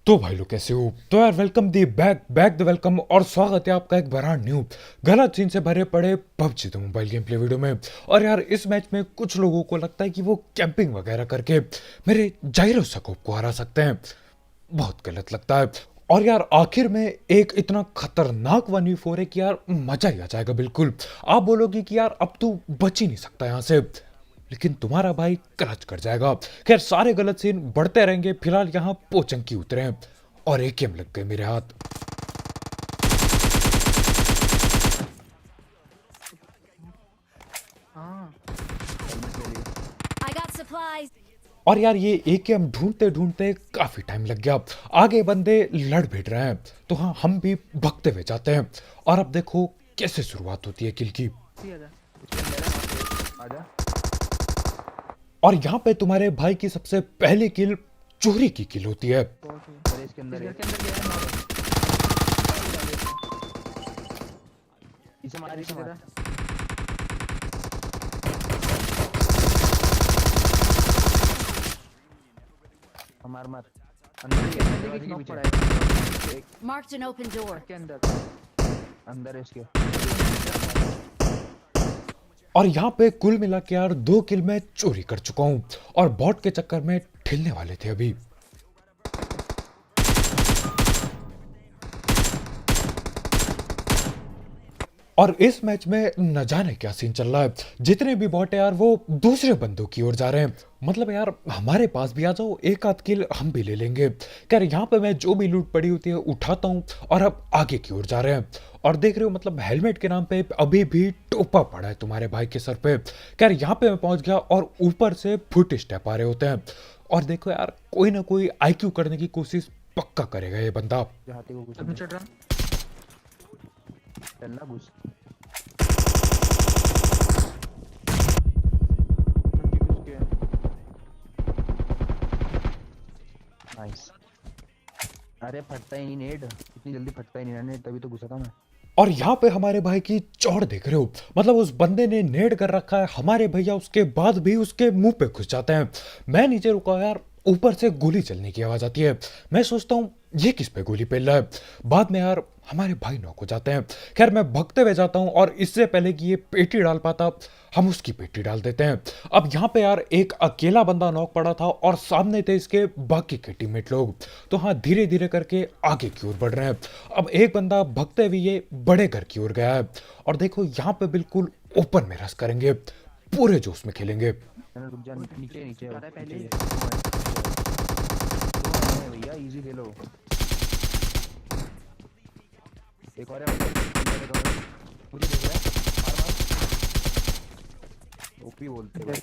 तो भाई लोग कैसे हो। तो यार welcome the back back the welcome और स्वागत है आपका एक ब्रांड न्यू गलत सीन से भरे पड़े PUBG the mobile game play video में। और यार इस मैच में कुछ लोगों को लगता है कि वो कैंपिंग वगैरह करके मेरे जाइरो सकोप को हरा सकते हैं। बहुत गलत लगता है। और यार आखिर में एक इतना खतरनाक 1v4 है कि यार मजा ही आ जाएगा बिल्कुल। आप बोलोगे कि यार अब तू बच ही नहीं सकता यहाँ से, लेकिन तुम्हारा भाई क्लच कर जाएगा। खैर सारे गलत सीन बढ़ते रहेंगे, फिलहाल यहाँ पोचंकी उतरे हैं और एकेएम लग गए मेरे हाथ। हाँ हेलमेट ले लिया। I got supplies. और यार ये एकेएम ढूंढते ढूंढते काफी टाइम लग गया। आगे बंदे लड़ भिड़ रहे हैं तो हाँ हम भी भगते हुए जाते हैं। और अब देखो कैसे शुरुआत होती है किल की। आजा इसके अंदर है वहाँ पे, आजा। और यहाँ पे तुम्हारे भाई की सबसे पहली किल चोरी की किल होती है। अरे इसके अंदर है, गया है मारो। इसे मार, इसे मार। मार मार अंदर ही है, दरवाजे के पीछे। एक Marked an open door. के अंदर, अंदर है इसके। और यहाँ पे कुल मिला के यार 2 किल मैं चोरी कर चुका हूँ और बॉट के चक्कर में ठिलने वाले थे अभी। और इस मैच में न जाने क्या सीन चल रहा है। जितने भी बॉट है यार वो दूसरे बंदों की ओर जा रहे हैं। मतलब यार हमारे पास भी आ जाओ, एक आध किल हम भी ले लेंगे। खैर यहाँ पे मैं जो भी लूट पड़ी होती है उठाता हूँ और अब आगे की ओर जा रहे हैं। और देख रहे हो मतलब हेलमेट के नाम पे अभी भी टोपा पड़ा है तुम्हारे भाई के सर पे। खैर यहाँ पे मैं पहुंच गया और ऊपर से फुट स्टेप आ रहे होते हैं। और देखो यार कोई ना कोई आईक्यू करने की कोशिश पक्का करेगा ये बंदा। हाथी को घुस, अब मैं चढ़ रहा हूँ। चलना घुस। नाइस। अरे फटता ही नहीं नेट, इतनी जल्दी फटता ही नहीं ना नेट, तभी तो घुसा था मैं। और यहाँ पे हमारे भाई की चौड़ देख रहे हो। मतलब उस बंदे ने नेड कर रखा है, हमारे भैया उसके बाद भी उसके मुंह पे घुस जाते हैं। मैं नीचे रुका यार, ऊपर से गोली चलने की आवाज आती है। मैं सोचता हूँ ये किस पे गोली पेल रहा है। बाद में यार हमारे भाई नॉक हो जाते हैं। खैर मैं भगते हुए जाता हूँ और इससे पहले कि ये पेटी डाल पाता हम उसकी पेटी डाल देते हैं। अब यहाँ पे यार एक अकेला बंदा नॉक पड़ा था और सामने थे इसके बाकी के टीममेट लोग। तो हाँ धीरे धीरे करके आगे की ओर बढ़ रहे हैं। अब एक बंदा भगते हुए ये बड़े घर की ओर गया है। और देखो यहाँ पे बिल्कुल ओपन में रस करेंगे, पूरे जोश में खेलेंगे। चलो रुक जा, नीचे नीचे आ रहा है पहले। नीचे। भैया इजी खेलो। एक और है, मुझे देख रहा है, मार मार। ओपी बोलते हैं भाई।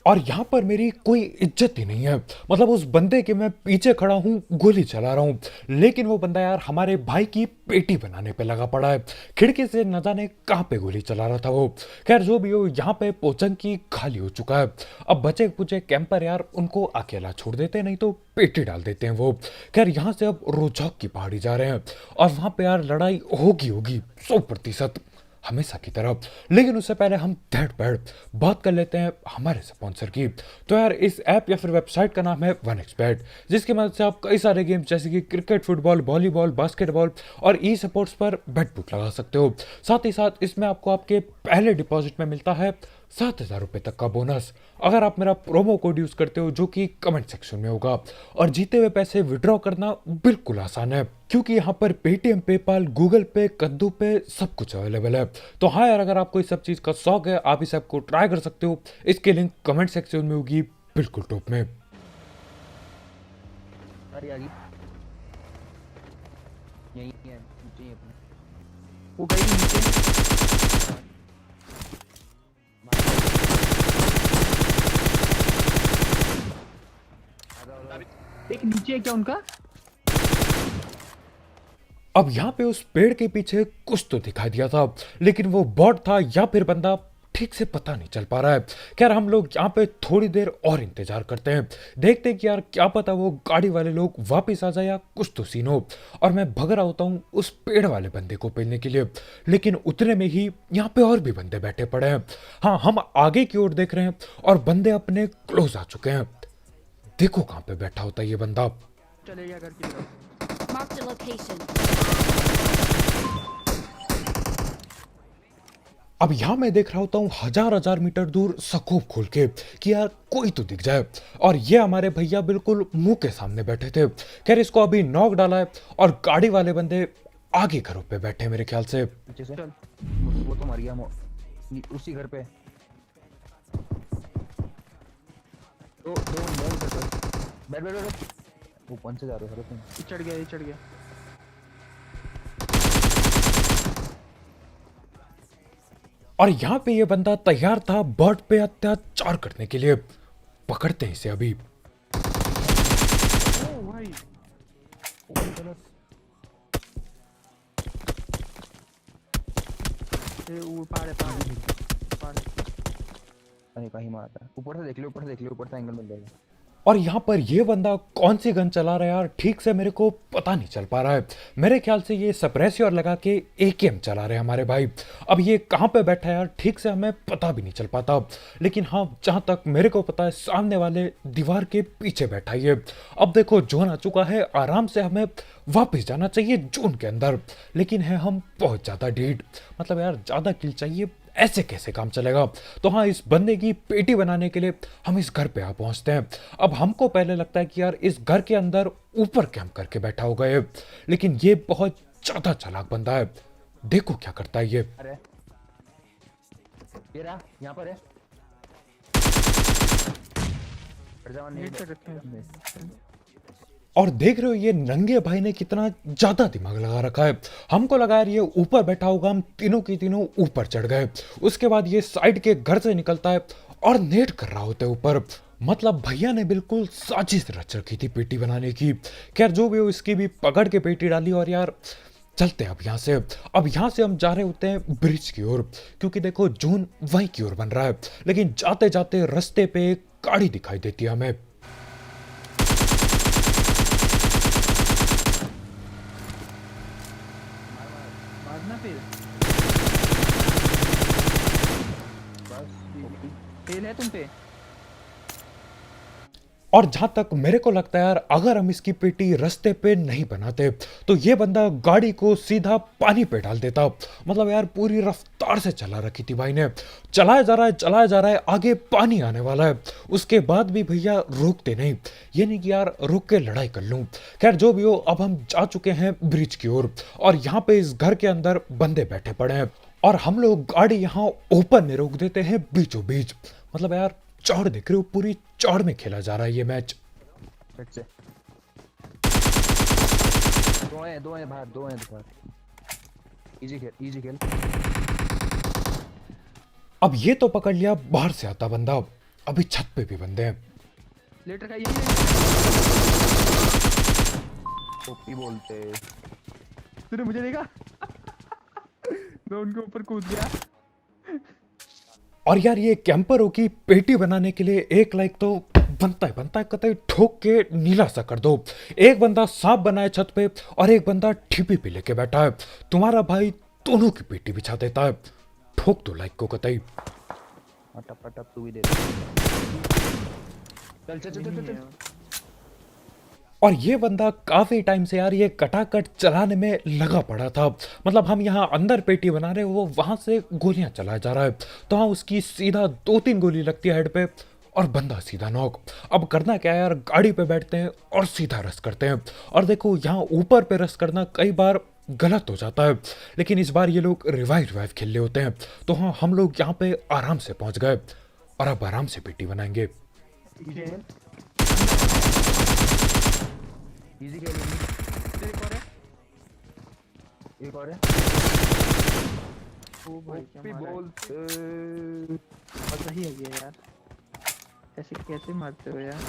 और यहाँ पर मेरी कोई इज्जत ही नहीं है। मतलब उस बंदे के मैं पीछे खड़ा हूँ, गोली चला रहा हूँ, लेकिन वो बंदा यार हमारे भाई की पेटी बनाने पे लगा पड़ा है। खिड़की से न जाने कहाँ पे गोली चला रहा था वो। खैर जो भी हो, यहाँ पे पोचंकी खाली हो चुका है। अब बचे कुचे कैंपर यार उनको अकेला छोड़ देते हैं, नहीं तो पेटी डाल देते हैं वो। खैर यहाँ से अब रोजाक की पहाड़ी जा रहे हैं और वहाँ पे यार लड़ाई होगी होगी 100% हमेशा की तरह। लेकिन उससे पहले हम धड़ बढ़ बात कर लेते हैं हमारे स्पॉन्सर की। तो यार इस ऐप या फिर वेबसाइट का नाम है 1xBet, जिसकी मदद से आप कई सारे गेम्स जैसे कि क्रिकेट, फुटबॉल, वॉलीबॉल, बास्केटबॉल और ई स्पोर्ट्स पर बेट बुक लगा सकते हो। साथ ही साथ इसमें आपको आपके पहले डिपॉजिट में मिलता है 7,000 रुपये तक का बोनस, अगर आप मेरा प्रोमो कोड यूज करते हो जो कि कमेंट सेक्शन में होगा। और जीते हुए पैसे विड्रॉ करना बिल्कुल आसान है, क्योंकि यहाँ पर पेटीएम, पेपाल, गूगल पे, कद्दू पे सब कुछ अवेलेबल है। तो हाँ यार अगर आपको इस सब चीज़ का शौक है, आप इस ऐप को ट्राई कर सकते हो। इसकी लिंक कमेंट सेक्शन में होगी बिल्कुल टॉप में। अरे आगे यही है, नीचे ही है अपने। वो गई नीचे। एक नीचे है क्या उनका? अब यहाँ पे उस पेड़ के पीछे कुछ तो दिखाई दिया था, लेकिन वो बॉट था या फिर बंदा ठीक से पता नहीं चल पा रहा है। खैर हम लोग यहाँ पे थोड़ी देर और इंतजार करते हैं, देखते हैं कि यार क्या पता वो गाड़ी वाले लोग वापस आ जाए या कुछ तो सीन हो। और मैं भग रहा होता हूँ उस पेड़ वाले बंदे को पेलने के लिए, लेकिन उतने में ही यहाँ पे और भी बंदे बैठे पड़े हैं। हाँ हम आगे की ओर देख रहे हैं और बंदे अपने क्लोज आ चुके हैं। देखो कहाँ पे बैठा होता है ये बंदा। चले गया घर की तरफ। Marked a location. अब यहाँ मैं देख रहा होता हूँ हजार हजार मीटर दूर स्कोप खोल के कि यार कोई तो दिख जाए, और ये हमारे भैया बिल्कुल मुंह के सामने बैठे थे। खैर इसको अभी नॉक डाला है और गाड़ी वाले बंदे आगे घरों पे बैठे हैं मेरे ख्याल से। पीछे से चल। वो तो मर गया उसी घर पे। दो दो मोड़ घर पे। बैठ बैठ बैठ। वो कौन से जा रहे हो तुम? ये चढ़ गया, ये चढ़ गया। और यहाँ पे ये बंदा तैयार था बर्ड पे अत्याचार करने के लिए। पकड़ते हैं इसे अभी। ओ भाई, ये वो पहाड़ है, पहाड़ है, पहाड़ है। अरे कहीं मारता है। ऊपर से देख लो, ऊपर से देख लो, ऊपर से एंगल मिल जाएगा। और यहाँ पर ये बंदा कौन सी गन चला रहा है यार, ठीक से मेरे को पता नहीं चल पा रहा है। मेरे ख्याल से ये सप्रेसियर लगा के एकेएम चला रहे हैं हमारे भाई। अब ये कहाँ पे बैठा है यार, ठीक से हमें पता भी नहीं चल पाता। लेकिन हाँ, जहाँ तक मेरे को पता है सामने वाले दीवार के पीछे बैठा है ये। अब देखो जोन आ चुका है, आराम से हमें वापस जाना चाहिए जोन के अंदर, लेकिन है हम बहुत ज़्यादा डीड। मतलब यार ज़्यादा किल चाहिए, ऐसे कैसे काम चलेगा। तो हाँ, इस बंदे की पेटी बनाने के लिए हम इस घर पे आ पहुंचते हैं। अब हमको पहले लगता है कि यार इस घर के अंदर ऊपर कैंप करके बैठा होगा ये, लेकिन ये बहुत ज्यादा चालाक बंदा है। देखो क्या करता है ये। अरे ये रहा, यहाँ पर है। नेट पे रखे हैं। और देख रहे हो ये नंगे भाई ने कितना ज्यादा दिमाग लगा रखा है। हमको लगा यार ये ऊपर बैठा होगा, हम तीनों की तीनों ऊपर चढ़ गए। उसके बाद ये साइड के घर से निकलता है और नेट कर रहा होता है ऊपर। मतलब भैया ने बिल्कुल साजिश रच रखी थी पेटी बनाने की। खैर जो भी हो, इसकी भी पकड़ के पेटी डाली और यार चलते हैं अब यहाँ से। अब यहाँ से हम जा रहे होते हैं ब्रिज की ओर, क्योंकि देखो जून वहीं की ओर बन रहा है। लेकिन जाते जाते रास्ते पे एक गाड़ी दिखाई देती है हमें। मारना फिर। फेल है तुम पे। और जहां तक मेरे को लगता है यार, अगर हम इसकी पेटी रास्ते पे नहीं बनाते तो ये बंदा गाड़ी को सीधा पानी पे डाल देता। मतलब यार पूरी रफ्तार से चला रखी थी भाई ने, चलाया जा रहा है, चलाया जा रहा है, आगे पानी आने वाला है। उसके बाद भी भैया रोकते नहीं, ये नहीं कि यार रोक के लड़ाई कर लूं। खैर जो भी हो, अब हम जा चुके हैं ब्रिज की ओर, और यहाँ पे इस घर के अंदर बंदे बैठे पड़े हैं, और हम लोग गाड़ी यहाँ ओपन में रोक देते हैं बीचों बीच। मतलब यार चौड़ देख रहे हो, पूरी चौड़ में खेला जा रहा है ये मैच। फिर से दो हैं बाहर, दो हैं बाहर। इजी खेल, इजी खेल। अब ये तो पकड़ लिया बाहर से आता बंदा, अभी छत पे भी बंदे हैं। लेटर का यही है। ओपी बोलते। तूने मुझे देखा? मैं उनके ऊपर कूद गया। और यार ये कैंपरों की पेटी बनाने के लिए एक लाइक तो बनता है, कतई ठोक के नीला सा कर दो। एक बंदा सांप बनाए छत पे, और एक बंदा ठिपी पे लेके बैठा है। तुम्हारा भाई दोनों की पेटी बिछा देता है। ठोक दो लाइक को कतई। टप टप तू भी दे दे। चल चल चल चल चल। और ये बंदा काफी टाइम से यार ये कटाकट चलाने में लगा पड़ा था। मतलब हम यहाँ अंदर पेटी बना रहे, वो वहां से गोलियां चलाया जा रहा है, तो हाँ उसकी सीधा 2-3 गोली लगती है हेड पे, और बंदा सीधा नॉक। अब करना क्या है यार, गाड़ी पे बैठते हैं और सीधा रश करते हैं। और देखो यहाँ ऊपर पे रश करना कई बार गलत हो जाता है, लेकिन इस बार ये लोग रिवाइव खेल रहे होते हैं। तो हाँ, हम लोग यहाँ पे आराम से पहुंच गए, और अब आराम से पेटी बनाएंगे। इजी खेल। एक और है। एक और है। ओ भाई क्या ओपी मारा है। बोलते। मजा ही आ गया यार। ऐसे कैसे मारते हो यार?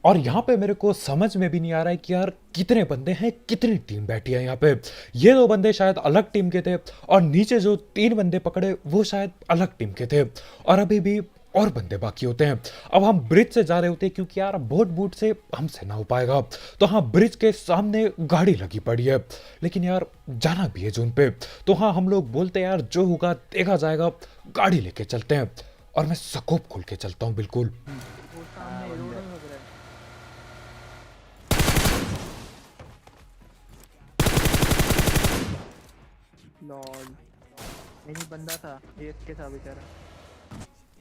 और यहाँ पे मेरे को समझ में भी नहीं आ रहा है कि यार कितने बंदे हैं, कितनी टीम बैठी है यहाँ पे। ये 2 बंदे शायद अलग टीम के थे, और नीचे जो 3 बंदे पकड़े वो शायद अलग टीम के थे, और अभी भी और बंदे बाकी होते हैं। अब हम ब्रिज से जा रहे होते हैं, क्योंकि यार बोट बूट से हमसे ना हो पाएगा। तो हाँ, ब्रिज के सामने गाड़ी लगी पड़ी है, लेकिन यार जाना भी है जोन पे। तो हाँ, हम लोग बोलते हैं यार जो होगा देखा जाएगा, गाड़ी लेके चलते हैं। और मैं स्कोप खोल के चलता हूँ बिल्कुल। वो सामने रोड लग रहा है। लॉल नहीं बंदा था एक के था बेचारा।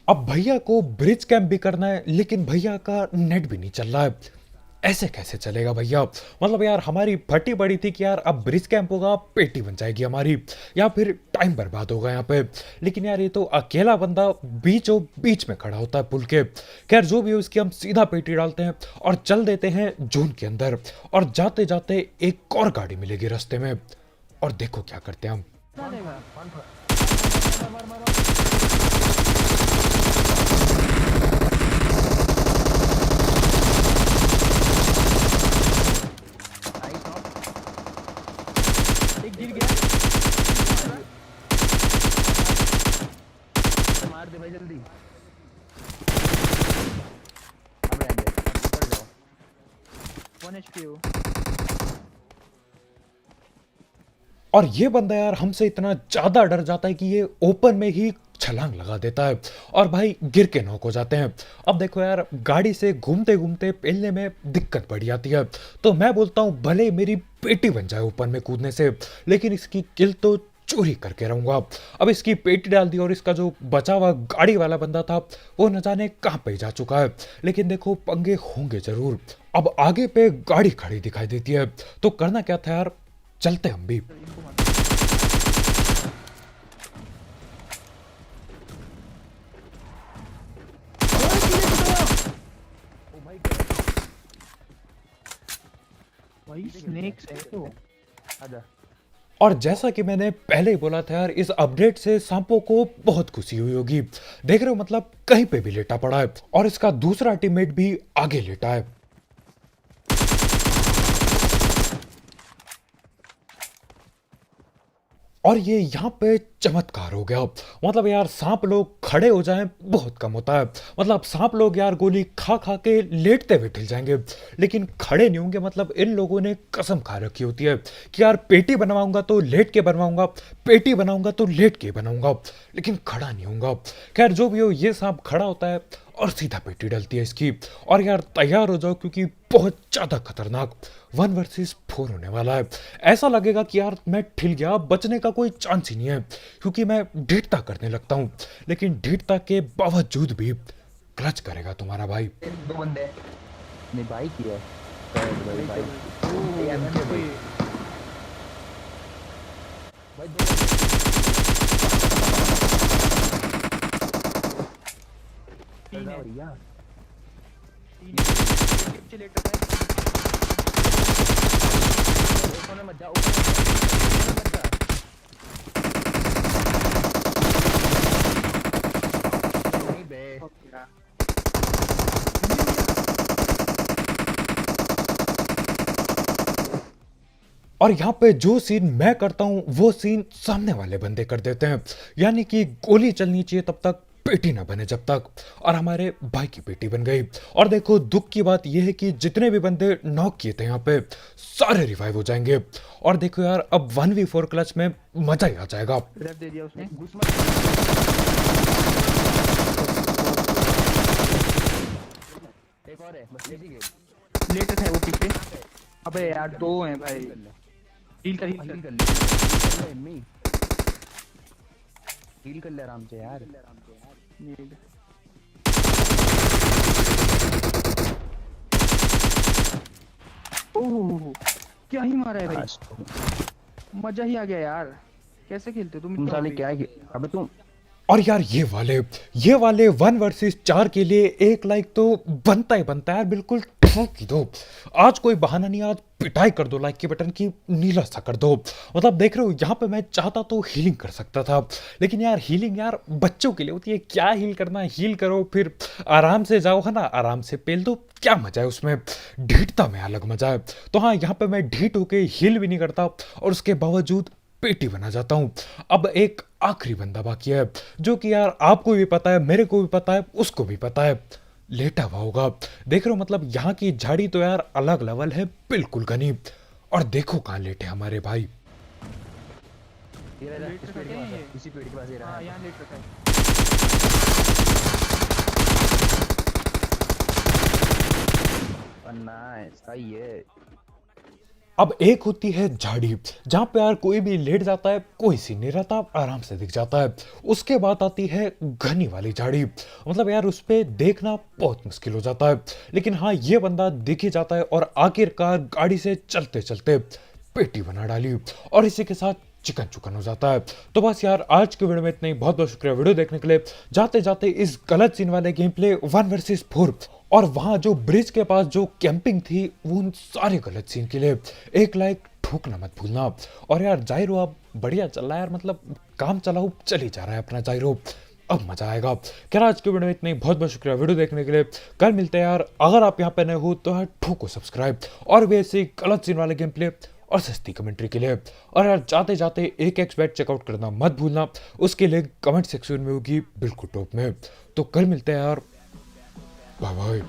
अब भैया को ब्रिज कैंप भी करना है लेकिन भैया का नेट भी नहीं चल रहा है। ऐसे कैसे चलेगा भैया? मतलब यार हमारी फटी पड़ी थी कि यार अब ब्रिज कैंप होगा पेटी बन जाएगी हमारी, या फिर टाइम बर्बाद होगा यहाँ पे। लेकिन यार ये तो अकेला बंदा बीचों बीच में खड़ा होता है पुल के। खैर जो भी हो, इसकी हम सीधा पेटी डालते हैं और चल देते हैं जोन के अंदर। और जाते जाते एक और गाड़ी मिलेगी रास्ते में, और देखो क्या करते हैं हम। एक गिर गया। मार दे भाई जल्दी। अब रहेंगे, ऊपर जाओ। 1 HP हो। और ये बंदा यार हमसे इतना ज्यादा डर जाता है कि ये ओपन में ही छलांग लगा देता है और भाई गिर के नॉक हो जाते हैं। अब देखो यार गाड़ी से घूमते घूमते पेलने में दिक्कत बढ़ जाती है, तो मैं बोलता हूँ भले मेरी पेटी बन जाए ऊपर में कूदने से, लेकिन इसकी किल तो चोरी करके रहूंगा। अब इसकी पेटी डाल दी और इसका जो बचा हुआ गाड़ी वाला बंदा था वो न जाने कहाँ पे जा चुका है। लेकिन देखो पंगे होंगे जरूर। अब आगे पे गाड़ी खड़ी दिखाई देती है, तो करना क्या था यार, चलते हम भी। इनको मार। भाई स्नेक्स है तो। आजा। और जैसा कि मैंने पहले ही बोला था यार, इस अपडेट से सांपो को बहुत खुशी हुई होगी। देख रहे हो मतलब कहीं पे भी लेटा पड़ा है और इसका दूसरा टीममेट भी आगे लेटा है। और ये यहाँ पे चमत्कार हो गया। मतलब यार सांप लोग खड़े हो जाएं बहुत कम होता है। मतलब सांप लोग यार गोली खा खा के लेटते हुए ढिल जाएंगे, लेकिन खड़े नहीं होंगे। मतलब इन लोगों ने कसम खा रखी होती है कि यार पेटी बनवाऊंगा तो लेट के बनवाऊंगा, पेटी बनाऊंगा तो लेट के बनाऊंगा, लेकिन खड़ा नहीं होऊंगा। खैर जो भी हो, ये सांप खड़ा होता है और सीधा पेटी डलती है इसकी। और यार तैयार हो जाओ क्योंकि बहुत ज्यादा खतरनाक 1 वर्सेस 4 होने वाला है। ऐसा लगेगा कि यार मैं ठिल गया, बचने का कोई चांस ही नहीं है, क्योंकि मैं ढीठता करने लगता हूँ। लेकिन ढीठता के बावजूद भी क्लच करेगा तुम्हारा भाई। 2 बंदे नहीं भाई की है। भाई भाई तीन है। भैया नीचे लेटा है। ऊपर में मत जा, ऊपर मत जा। नहीं बे। और यहाँ पे जो सीन मैं करता हूँ वो सीन सामने वाले बंदे कर देते हैं। यानी कि गोली चलनी चाहिए तब तक पेटी ना बने जब तक, और हमारे भाई की पेटी बन गई। और देखो दुख की बात यह है कि जितने भी बंदे नॉक किए थे यहाँ पे सारे रिवाइव हो जाएंगे। और देखो यार अब 1v4 क्लच में मजा ही आ जाएगा। रेप दे दिया उसने। घुस मत। एक और है बस, इसी के लेटेस्ट है वो पीछे। अबे यार 2 हैं भाई। हील कर हील कर ले एम्मी, हील कर ले आराम से यार। नीड। ओह क्या ही मारा है भाई, मजा ही आ गया यार। कैसे खेलते हो तुम तुम इतना साले भाई? क्या है? अबे तुम और यार ये वाले 1 वर्सेस 4 के लिए एक लाइक तो बनता ही बनता है यार, बिल्कुल ठोक ही दो। आज कोई बहाना नहीं, आज पिटाई कर दो लाइक के बटन की, नीला सा कर दो। मतलब देख रहे हो यहाँ पे मैं चाहता तो हीलिंग कर सकता था, लेकिन यार हीलिंग यार बच्चों के लिए होती है। क्या हील करना, हील करो फिर आराम से जाओ, है ना, आराम से पेल दो, क्या मजा है उसमें। ढीठता में अलग मजा है। तो हाँ, यहाँ पे मैं ढीठ होके हील भी नहीं करता और उसके बावजूद पेटी बना जाता हूँ। अब एक आखिरी बंदा बाकी है जो कि यार आपको भी पता है, मेरे को भी पता है, उसको भी पता है, लेटा हुआ होगा। देख रहे हो मतलब यहाँ की झाड़ी तो यार अलग लेवल है, बिल्कुल घनी। और देखो कहाँ लेटे हमारे भाई। ये रहा, लेट इस पेड़ के रखा है पास है, ये। इसी पेड़ के पास ये रहा हाँ है। यहाँ लेट रखा है। नाइस, सही है। अब एक होती है झाड़ी, जहां पे यार कोई भी लेट जाता है, कोई सीन नहीं रहता, आराम से दिख जाता है। उसके बाद आती है घनी वाली झाड़ी, मतलब यार उस पे देखना बहुत मुश्किल हो जाता है। लेकिन हाँ, ये बंदा दिख ही जाता है और आखिरकार गाड़ी से चलते चलते पेटी बना डाली और इसी के साथ चिकन चुकन हो जाता है। तो बस यार, आज के वीडियो में इतना ही। बहुत बहुत शुक्रिया वीडियो देखने के लिए। जाते जाते इस गलत सीन वाले गेम प्ले 1 वर्सेस 4 और वहां जो ब्रिज के पास जो कैंपिंग थी, वो उन सारे गलत सीन के लिए एक लाइक ठोकना मत भूलना। और यार जाहिरो अब बढ़िया चल रहा है यार, मतलब काम चलाओ चल ही जा रहा है अपना जाहिरो, अब मजा आएगा। क्या आज के वीडियो में इतने ही। बहुत बहुत शुक्रिया वीडियो देखने के लिए। कल मिलते हैं यार। अगर आप यहाँ पे नए हो तो यार ठोको सब्सक्राइब, और भी ऐसे गलत सीन वाले गेम प्ले और सस्ती कमेंट्री के लिए। और यार जाते जाते एक एक्सबेट चेकआउट करना मत भूलना, उसके लिंक कमेंट सेक्शन में होगी बिल्कुल टॉप में। तो कल मिलते हैं यार, बाय बाय।